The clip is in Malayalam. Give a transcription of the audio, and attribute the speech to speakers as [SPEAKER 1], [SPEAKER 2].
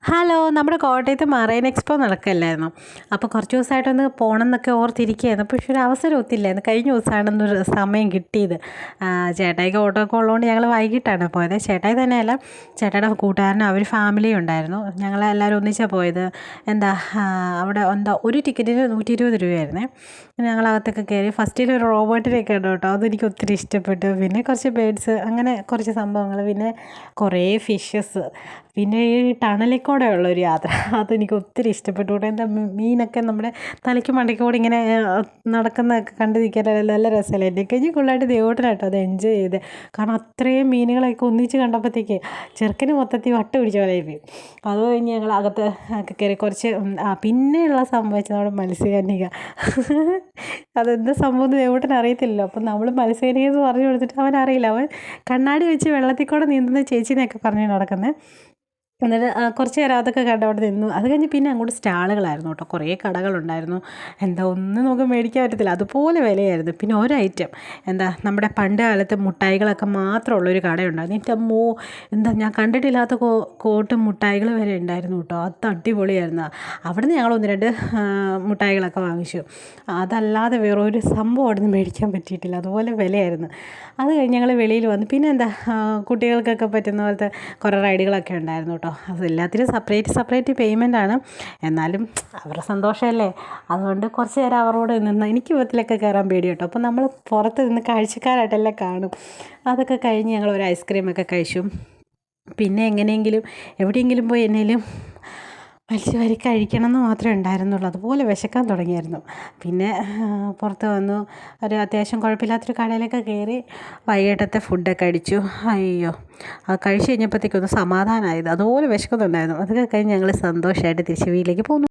[SPEAKER 1] ഹലോ, നമ്മുടെ കോട്ടയത്ത് മറൈൻ എക്സ്പോ നടക്കുകയല്ലായിരുന്നോ? അപ്പോൾ കുറച്ച് ദിവസമായിട്ടൊന്ന് പോകണം എന്നൊക്കെ ഓർത്തിരിക്കുകയായിരുന്നു. പക്ഷേ ഒരു അവസരം ഒത്തില്ലായിരുന്നു. കഴിഞ്ഞ ദിവസമാണെന്നൊരു സമയം കിട്ടിയത്. ചേട്ടായിക്ക് ഓട്ടോ ഒക്കെ ഉള്ളതുകൊണ്ട് ഞങ്ങൾ വൈകിട്ടാണ് പോയത്. ചേട്ടായി തന്നെയല്ല, ചേട്ടായിയുടെ കൂട്ടുകാരനും അവർ ഫാമിലിയും ഉണ്ടായിരുന്നു. ഞങ്ങളെല്ലാവരും ഒന്നിച്ചാണ് പോയത്. എന്താ അവിടെ ഒരു ടിക്കറ്റിന് 120 രൂപയായിരുന്നേ. ഞങ്ങളകത്തൊക്കെ കയറി. ഫസ്റ്റിൽ ഒരു റോബോട്ടിനെയൊക്കെ ഉണ്ട് കേട്ടോ, അതെനിക്ക് ഒത്തിരി ഇഷ്ടപ്പെട്ടു. പിന്നെ കുറച്ച് ബേഡ്സ്, അങ്ങനെ കുറച്ച് സംഭവങ്ങൾ, പിന്നെ കുറേ ഫിഷസ്, പിന്നെ ഈ ടണലിൽ കൂടെ ഉള്ളൊരു യാത്ര, അതെനിക്ക് ഒത്തിരി ഇഷ്ടപ്പെട്ടു കേട്ടോ. എന്താ മീനൊക്കെ നമ്മുടെ തലയ്ക്ക് മണ്ടയ്ക്ക് കൂടി ഇങ്ങനെ നടക്കുന്നതൊക്കെ കണ്ടു നിൽക്കാൻ നല്ല രസമല്ലേ. എൻ്റെ കഴിഞ്ഞ് ഫുള്ളായിട്ട് ദേവോട്ടനായിട്ടോ അത് എൻജോയ് ചെയ്ത്. കാരണം അത്രയും മീനുകളൊക്കെ ഒന്നിച്ച് കണ്ടപ്പോഴത്തേക്ക് ചെറുക്കന് മൊത്തത്തിൽ വട്ട് പിടിച്ച പോലെ പോയി. അത് കഴിഞ്ഞ് ഞങ്ങൾ അകത്ത് ഒക്കെ കയറി കുറച്ച് പിന്നെയുള്ള സംഭവിച്ചത് നമ്മുടെ മത്സ്യകന്യക. അതെന്താ സംഭവം എന്ന് ദേവോട്ടന് അറിയത്തില്ലല്ലോ. അപ്പം നമ്മൾ മത്സ്യകന്യക എന്ന് പറഞ്ഞു കൊടുത്തിട്ട് അവനറിയില്ല. അവൻ കണ്ണാടി വെച്ച് വെള്ളത്തിൽ കൂടെ നീന്തുന്ന ചേച്ചീനെയൊക്കെ പറഞ്ഞ് നടക്കുന്നത്. എന്നിട്ട് കുറച്ച് നേരം അതൊക്കെ കണ്ട് അവിടെ നിന്നു. അത് കഴിഞ്ഞ് പിന്നെ അങ്ങോട്ട് സ്റ്റാളുകളായിരുന്നു കേട്ടോ. കുറേ കടകളുണ്ടായിരുന്നു. എന്താ ഒന്നും നമുക്ക് മേടിക്കാൻ പറ്റത്തില്ല, അതുപോലെ വിലയായിരുന്നു. പിന്നെ ഒരു ഐറ്റം എന്താ നമ്മുടെ പണ്ട് കാലത്തെ മുട്ടായികളൊക്കെ മാത്രമുള്ളൊരു കടയുണ്ടായിരുന്നു. എൻ്റെ അമ്മോ, എന്താ ഞാൻ കണ്ടിട്ടില്ലാത്ത കോട്ടും മുട്ടായികൾ വരെ ഉണ്ടായിരുന്നു കേട്ടോ. അത് അടിപൊളിയായിരുന്നു. അവിടെ നിന്ന് ഞങ്ങൾ 1-2 മുട്ടായികളൊക്കെ വാങ്ങിച്ചു. അതല്ലാതെ വേറൊരു സംഭവം അവിടെ നിന്ന് മേടിക്കാൻ പറ്റിയിട്ടില്ല, അതുപോലെ വിലയായിരുന്നു. അത് കഴിഞ്ഞ് ഞങ്ങൾ വെളിയിൽ വന്നു. പിന്നെ എന്താ കുട്ടികൾക്കൊക്കെ പറ്റുന്ന പോലത്തെ കുറേ റൈഡുകളൊക്കെ ഉണ്ടായിരുന്നു കേട്ടോ. അതെല്ലാത്തിനും സെപ്പറേറ്റ് പേയ്മെൻറ്റാണ്. എന്നാലും അവരുടെ സന്തോഷമല്ലേ, അതുകൊണ്ട് കുറച്ച് നേരം അവരോട് നിന്ന്. എനിക്ക് വിധത്തിലൊക്കെ കയറാൻ പേടി കേട്ടോ. അപ്പോൾ നമ്മൾ പുറത്ത് നിന്ന് കാഴ്ചക്കാരായിട്ടെല്ലാം കാണും. അതൊക്കെ കഴിഞ്ഞ് ഞങ്ങൾ ഒരു ഐസ്ക്രീമൊക്കെ കഴിച്ചു. പിന്നെ എങ്ങനെയെങ്കിലും എവിടെയെങ്കിലും പോയി എന്നേലും വലിച്ചു വാരി കഴിക്കണം എന്ന് മാത്രമേ ഉണ്ടായിരുന്നുള്ളൂ. അതുപോലെ വിശക്കാൻ തുടങ്ങിയായിരുന്നു. പിന്നെ പുറത്ത് വന്നു. ഒരു അത്യാവശ്യം കുഴപ്പമില്ലാത്തൊരു കടയിലൊക്കെ കയറി വൈകിട്ടത്തെ ഫുഡൊക്കെ അടിച്ചു. അയ്യോ, അത് കഴിച്ച് കഴിഞ്ഞപ്പോഴത്തേക്കൊന്ന് സമാധാനമായത്. അതുപോലെ വിശക്കുന്നുണ്ടായിരുന്നു. അതൊക്കെ കഴിഞ്ഞ് ഞങ്ങൾ സന്തോഷമായിട്ട് തിരിച്ച് വീട്ടിലേക്ക് പോന്നു.